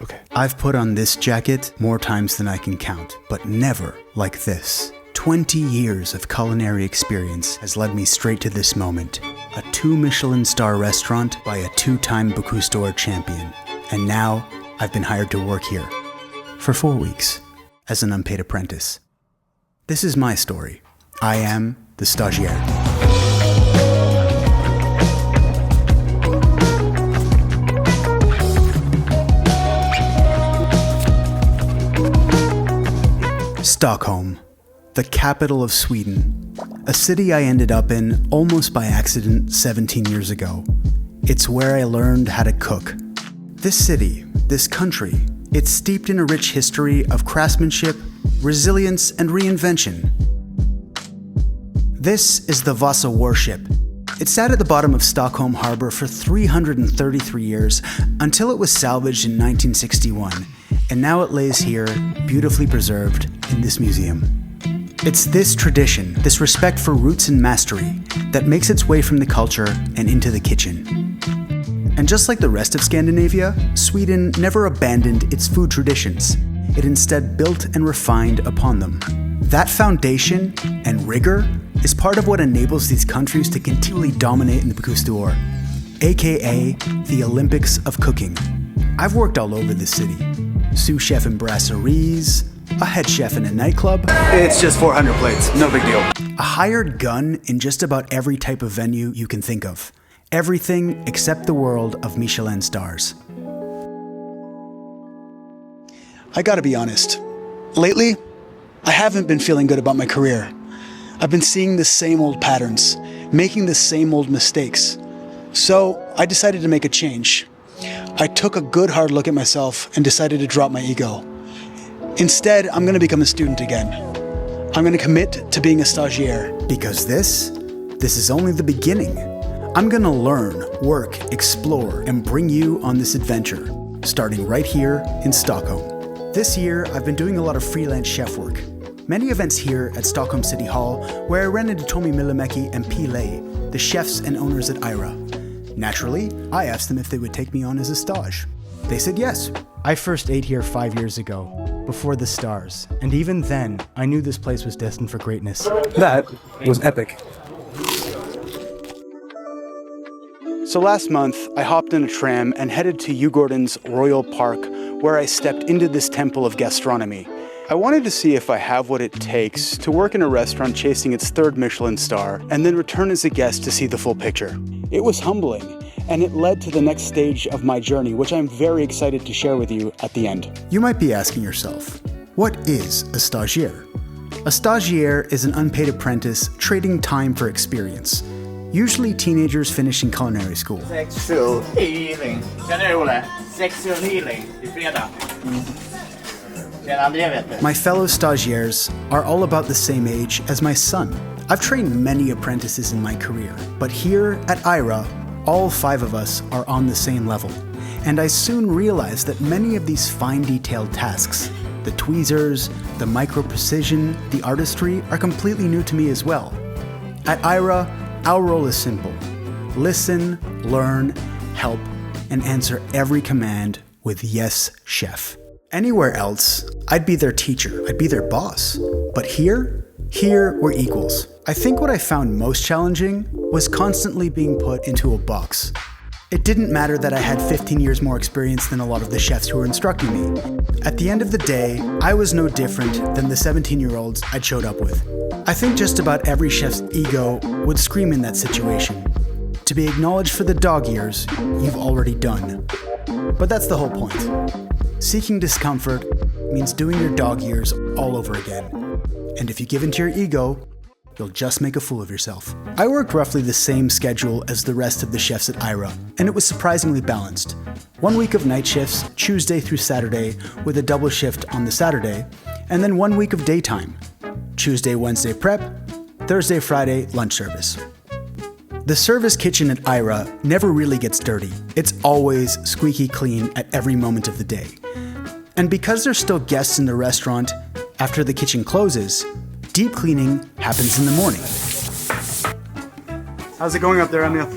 Okay. I've put on this jacket more times than I can count, but never like this. 20 years of culinary experience has led me straight to this moment. A 2-Michelin-star restaurant by a 2-time Bocuse d'Or champion. And now I've been hired to work here for 4 weeks as an unpaid apprentice. This is my story. I am the Stagiaire. Stockholm, the capital of Sweden, a city I ended up in almost by accident 17 years ago. It's where I learned how to cook. This city, this country, it's steeped in a rich history of craftsmanship, resilience, and reinvention. This is the Vasa warship. It sat at the bottom of Stockholm Harbor for 333 years until it was salvaged in 1961, and now it lays here, beautifully preserved, in this museum. It's this tradition, this respect for roots and mastery, that makes its way from the culture and into the kitchen. And just like the rest of Scandinavia, Sweden never abandoned its food traditions. It instead built and refined upon them. That foundation and rigor is part of what enables these countries to continually dominate in the Bocuse d'Or, aka the Olympics of cooking. I've worked all over the city. Sous chef in brasseries, a head chef in a nightclub. It's just 400 plates, no big deal. A hired gun in just about every type of venue you can think of. Everything except the world of Michelin stars. I gotta be honest. Lately, I haven't been feeling good about my career. I've been seeing the same old patterns, making the same old mistakes. So I decided to make a change. I took a good hard look at myself and decided to drop my ego. Instead, I'm gonna become a student again. I'm gonna commit to being a stagiaire. Because this is only the beginning. I'm gonna learn, work, explore, and bring you on this adventure, starting right here in Stockholm. This year, I've been doing a lot of freelance chef work. Many events here at Stockholm City Hall, where I ran into Tommy Myllymäki and P. the chefs and owners at AIRA. Naturally, I asked them if they would take me on as a stage. They said yes. I first ate here 5 years ago, before the stars, and even then, I knew this place was destined for greatness. That was epic. So last month, I hopped in a tram and headed to Djurgården's Royal Park, where I stepped into this temple of gastronomy. I wanted to see if I have what it takes to work in a restaurant chasing its 3rd Michelin star, and then return as a guest to see the full picture. It was humbling, and it led to the next stage of my journey, which I'm very excited to share with you at the end. You might be asking yourself, what is a stagiaire? A stagiaire is an unpaid apprentice trading time for experience. Usually teenagers finishing culinary school. Sexual healing. Känner du Olle? Sexual healing. Det är fredag. My fellow stagiaires are all about the same age as my son. I've trained many apprentices in my career, but here at AIRA, all 5 of us are on the same level. And I soon realized that many of these fine detailed tasks, the tweezers, the micro-precision, the artistry, are completely new to me as well. At AIRA, our role is simple. Listen, learn, help, and answer every command with yes, chef. Anywhere else, I'd be their teacher, I'd be their boss. But here we're equals. I think what I found most challenging was constantly being put into a box. It didn't matter that I had 15 years more experience than a lot of the chefs who were instructing me. At the end of the day, I was no different than the 17-year-olds I'd showed up with. I think just about every chef's ego would scream in that situation. To be acknowledged for the dog years you've already done. But that's the whole point. Seeking discomfort means doing your dog years all over again. And if you give into your ego, you'll just make a fool of yourself. I worked roughly the same schedule as the rest of the chefs at AIRA, and it was surprisingly balanced. 1 week of night shifts, Tuesday through Saturday, with a double shift on the Saturday, and then 1 week of daytime. Tuesday, Wednesday prep, Thursday, Friday lunch service. The service kitchen at AIRA never really gets dirty. It's always squeaky clean at every moment of the day. And because there's still guests in the restaurant after the kitchen closes, deep cleaning happens in the morning. How's it going up there, Emil?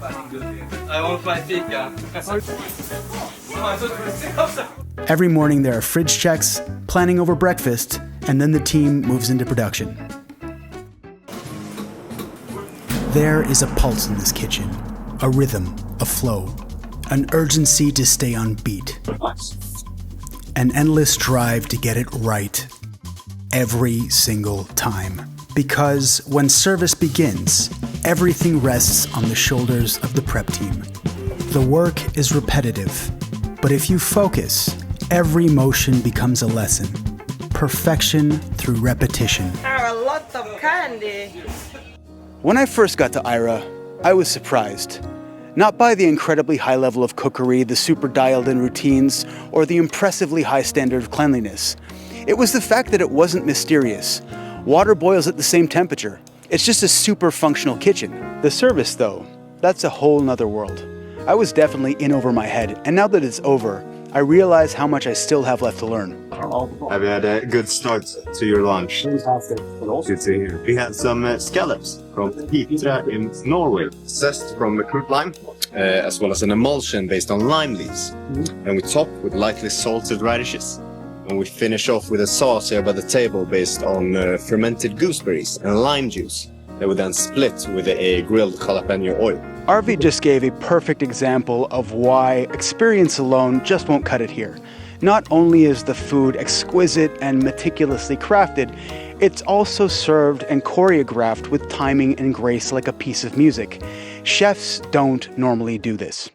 I want to fly fika. Every morning there are fridge checks, planning over breakfast, and then the team moves into production. There is a pulse in this kitchen, a rhythm, a flow, an urgency to stay on beat, an endless drive to get it right every single time. Because when service begins, everything rests on the shoulders of the prep team. The work is repetitive, but if you focus, every motion becomes a lesson. Perfection through repetition. There are a lot of candy. When I first got to AIRA, I was surprised. Not by the incredibly high level of cookery, the super dialed-in routines, or the impressively high standard of cleanliness. It was the fact that it wasn't mysterious. Water boils at the same temperature. It's just a super functional kitchen. The service, though, that's a whole nother world. I was definitely in over my head, and now that it's over, I realize how much I still have left to learn. Have you had a good start to your lunch? Good to hear. We had some scallops from Hitra in Norway, zest from fruit lime, as well as an emulsion based on lime leaves. And we top with lightly salted radishes. And we finish off with a sauce here by the table based on fermented gooseberries and lime juice. That would then split with a grilled jalapeno oil. Arvi just gave a perfect example of why experience alone just won't cut it here. Not only is the food exquisite and meticulously crafted, it's also served and choreographed with timing and grace like a piece of music. Chefs don't normally do this.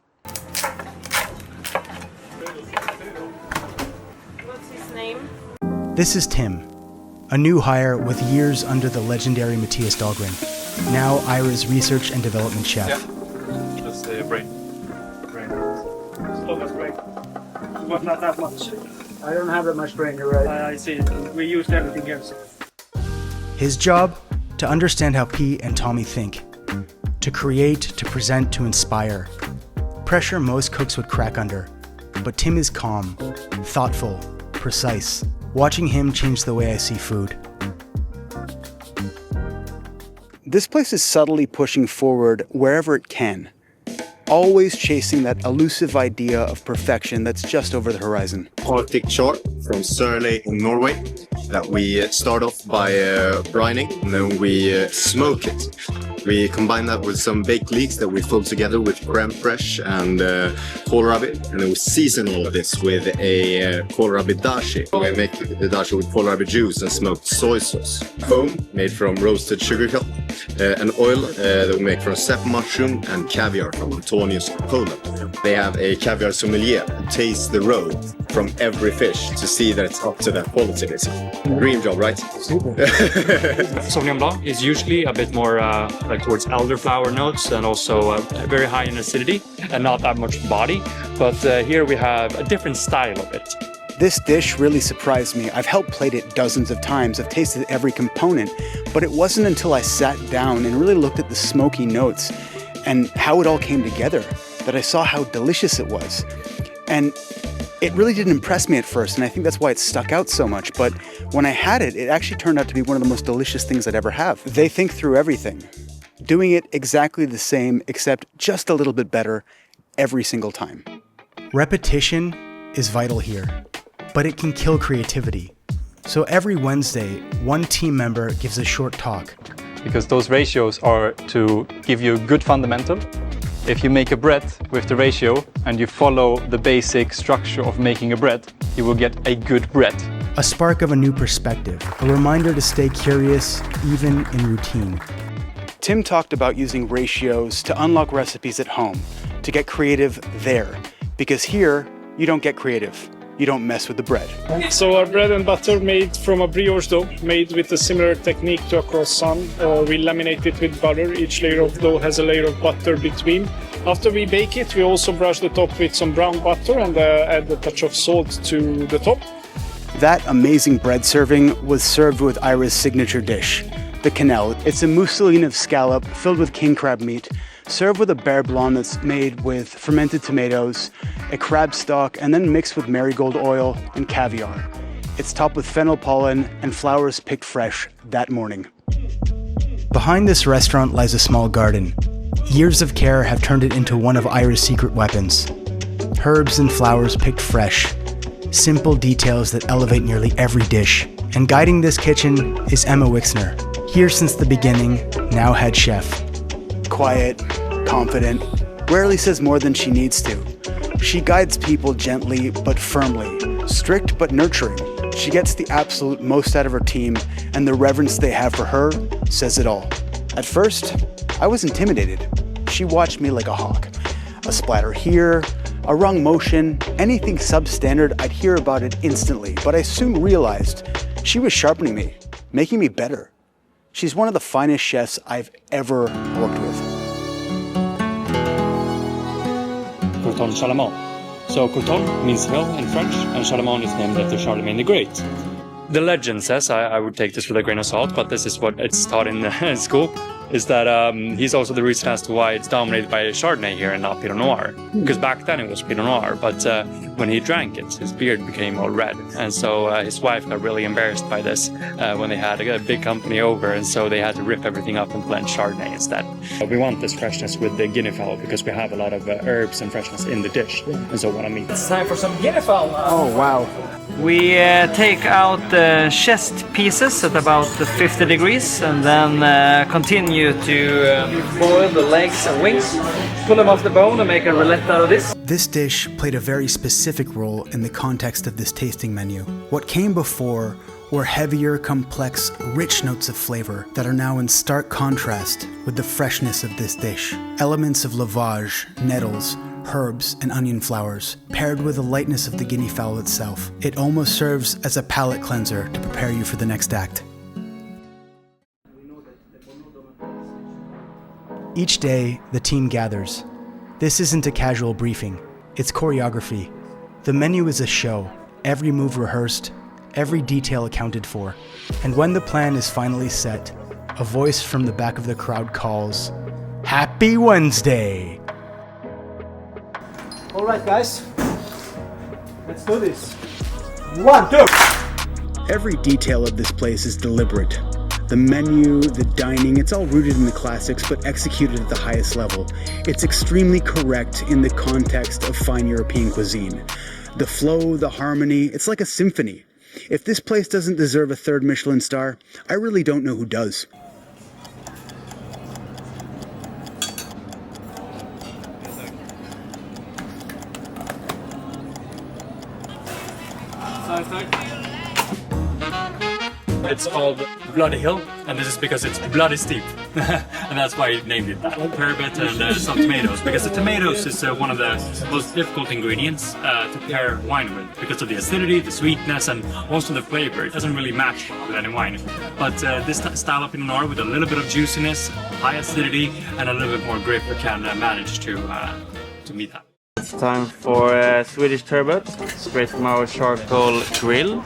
What's his name? This is Tim, a new hire with years under the legendary Mattias Dahlgren, now AIRA's research and development chef. Yeah, that's the brain. Slow as brain. But not that much. I don't have that much brain, you're right. I see. We used everything else. His job? To understand how P and Tommy think. To create, to present, to inspire. Pressure most cooks would crack under. But Tim is calm, thoughtful, precise. Watching him changed the way I see food. This place is subtly pushing forward wherever it can. Always chasing that elusive idea of perfection that's just over the horizon. Arctic char from Surley in Norway that we start off by brining and then we smoke it. We combine that with some baked leeks that we fold together with creme fraiche and kohlrabi, and then we season all of this with a kohlrabi dashi. We make the dashi with kohlrabi juice and smoked soy sauce. Foam made from roasted sugar kelp, and oil that we make from steppe mushroom and caviar from Antonius, Poland. They have a caviar sommelier who tastes the roe from every fish to see that it's up to that quality, basically. Dream job, right? Sauvignon Blanc is usually a bit more towards elderflower notes and also very high in acidity and not that much body. But here we have a different style of it. This dish really surprised me. I've helped plate it dozens of times. I've tasted every component, but it wasn't until I sat down and really looked at the smoky notes and how it all came together that I saw how delicious it was. And it really didn't impress me at first, and I think that's why it stuck out so much. But when I had it, it actually turned out to be one of the most delicious things I'd ever have. They think through everything, doing it exactly the same, except just a little bit better every single time. Repetition is vital here, but it can kill creativity. So every Wednesday, one team member gives a short talk. Because those ratios are to give you a good fundamental. If you make a bread with the ratio and you follow the basic structure of making a bread, you will get a good bread. A spark of a new perspective, a reminder to stay curious, even in routine. Tim talked about using ratios to unlock recipes at home, to get creative there. Because here, you don't get creative. You don't mess with the bread. So our bread and butter made from a brioche dough, made with a similar technique to a croissant. We laminate it with butter. Each layer of dough has a layer of butter between. After we bake it, we also brush the top with some brown butter and add a touch of salt to the top. That amazing bread serving was served with AIRA's signature dish, the quenelle. It's a mousseline of scallop filled with king crab meat, served with a beurre blanc that's made with fermented tomatoes, a crab stock, and then mixed with marigold oil and caviar. It's topped with fennel pollen and flowers picked fresh that morning. Behind this restaurant lies a small garden. Years of care have turned it into one of AIRA's secret weapons. herbs and flowers picked fresh, simple details that elevate nearly every dish. And guiding this kitchen is Emma Wixner, here since the beginning, now head chef. Quiet, confident, rarely says more than she needs to. She guides people gently but firmly, strict but nurturing. She gets the absolute most out of her team, and the reverence they have for her says it all. At first, I was intimidated. She watched me like a hawk. A splatter here, a wrong motion, anything substandard, I'd hear about it instantly, but I soon realized she was sharpening me, making me better. She's one of the finest chefs I've ever worked with. Courton Charlemagne. So Courton means hill in French, and Charlemagne is named after Charlemagne the Great. The legend says, I would take this with a grain of salt, but this is what it's taught in school, is that he's also the reason as to why it's dominated by Chardonnay here and not Pinot Noir. Because back then it was Pinot Noir, but when he drank it, his beard became all red. And so his wife got really embarrassed by this when they had a big company over, and so they had to rip everything up and blend Chardonnay instead. We want this freshness with the guinea fowl because we have a lot of herbs and freshness in the dish, and so what I mean. It's time for some guinea fowl now. Oh, wow. We take out the chest pieces at about 50 degrees and then continue to boil the legs and wings. Pull them off the bone and make a roulette out of this. This dish played a very specific role in the context of this tasting menu. What came before were heavier, complex, rich notes of flavor that are now in stark contrast with the freshness of this dish. Elements of lavage, nettles, herbs, and onion flowers, paired with the lightness of the guinea fowl itself. It almost serves as a palate cleanser to prepare you for the next act. Each day, the team gathers. This isn't a casual briefing, it's choreography. The menu is a show, every move rehearsed, every detail accounted for. And when the plan is finally set, a voice from the back of the crowd calls, "Happy Wednesday!" All right, guys. Let's do this. 1, 2. Every detail of this place is deliberate. The menu, the dining, it's all rooted in the classics but executed at the highest level. It's extremely correct in the context of fine European cuisine. The flow, the harmony, it's like a symphony. If this place doesn't deserve a 3rd Michelin star, I really don't know who does. It's called Bloody Hill, and this is because it's bloody steep. And that's why he named it that. Turbot and some tomatoes, because the tomatoes is one of the most difficult ingredients to pair wine with, because of the acidity, the sweetness, and also the flavor. It doesn't really match with any wine. But this style of Pinot Noir with a little bit of juiciness, high acidity, and a little bit more grip can manage to meet that. It's time for Swedish turbot, straight from our charcoal grill.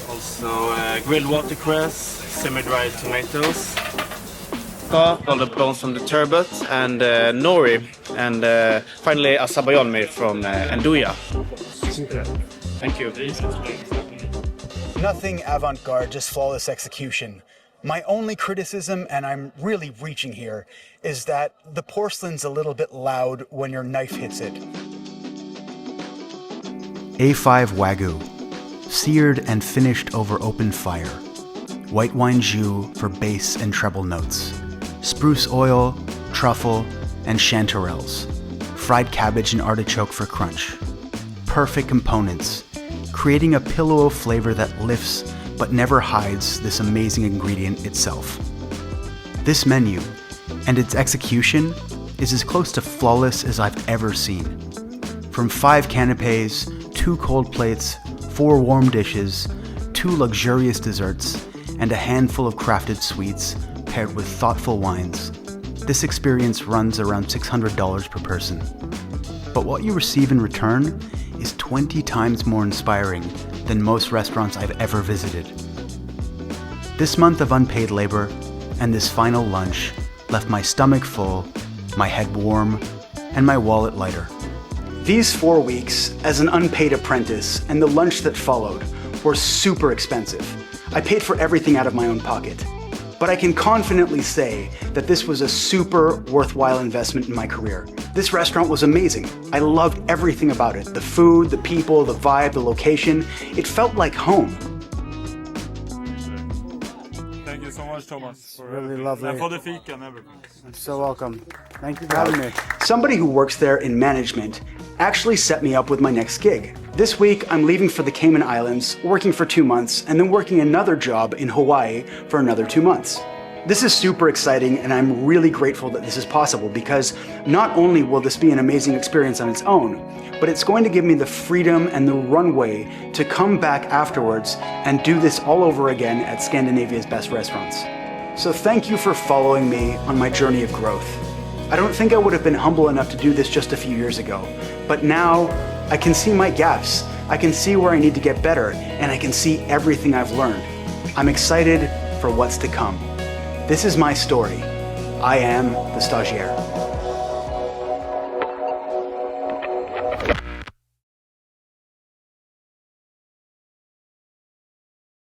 Also grilled watercress, semi-dried tomatoes. All the bones from the turbot and nori, and finally a sabayon made from andouille. Thank you. Nothing avant-garde, just flawless execution. My only criticism, and I'm really reaching here, is that the porcelain's a little bit loud when your knife hits it. A5 Wagyu, seared and finished over open fire. White wine jus for bass and treble notes. Spruce oil, truffle, and chanterelles. Fried cabbage and artichoke for crunch. Perfect components, creating a pillow of flavor that lifts but never hides this amazing ingredient itself. This menu and its execution is as close to flawless as I've ever seen. From 5 canapes, 2 cold plates, 4 warm dishes, 2 luxurious desserts, and a handful of crafted sweets paired with thoughtful wines. This experience runs around $600 per person. But what you receive in return is 20 times more inspiring than most restaurants I've ever visited. This month of unpaid labor and this final lunch left my stomach full, my head warm, and my wallet lighter. These 4 weeks as an unpaid apprentice and the lunch that followed were super expensive. I paid for everything out of my own pocket. but I can confidently say that this was a super worthwhile investment in my career. This restaurant was amazing. I loved everything about it. The food, the people, the vibe, the location. It felt like home. Thank you so much, Thomas. For really everything. lovely. And for the fika and everything. You're so welcome. Thank you for having me. Somebody who works there in management actually set me up with my next gig. This week, I'm leaving for the Cayman Islands, working for 2 months, and then working another job in Hawaii for another 2 months. This is super exciting, and I'm really grateful that this is possible because not only will this be an amazing experience on its own, but it's going to give me the freedom and the runway to come back afterwards and do this all over again at Scandinavia's best restaurants. So thank you for following me on my journey of growth. I don't think I would have been humble enough to do this just a few years ago, but now I can see my gaps, I can see where I need to get better, and I can see everything I've learned. I'm excited for what's to come. This is my story. I am the Stagiaire.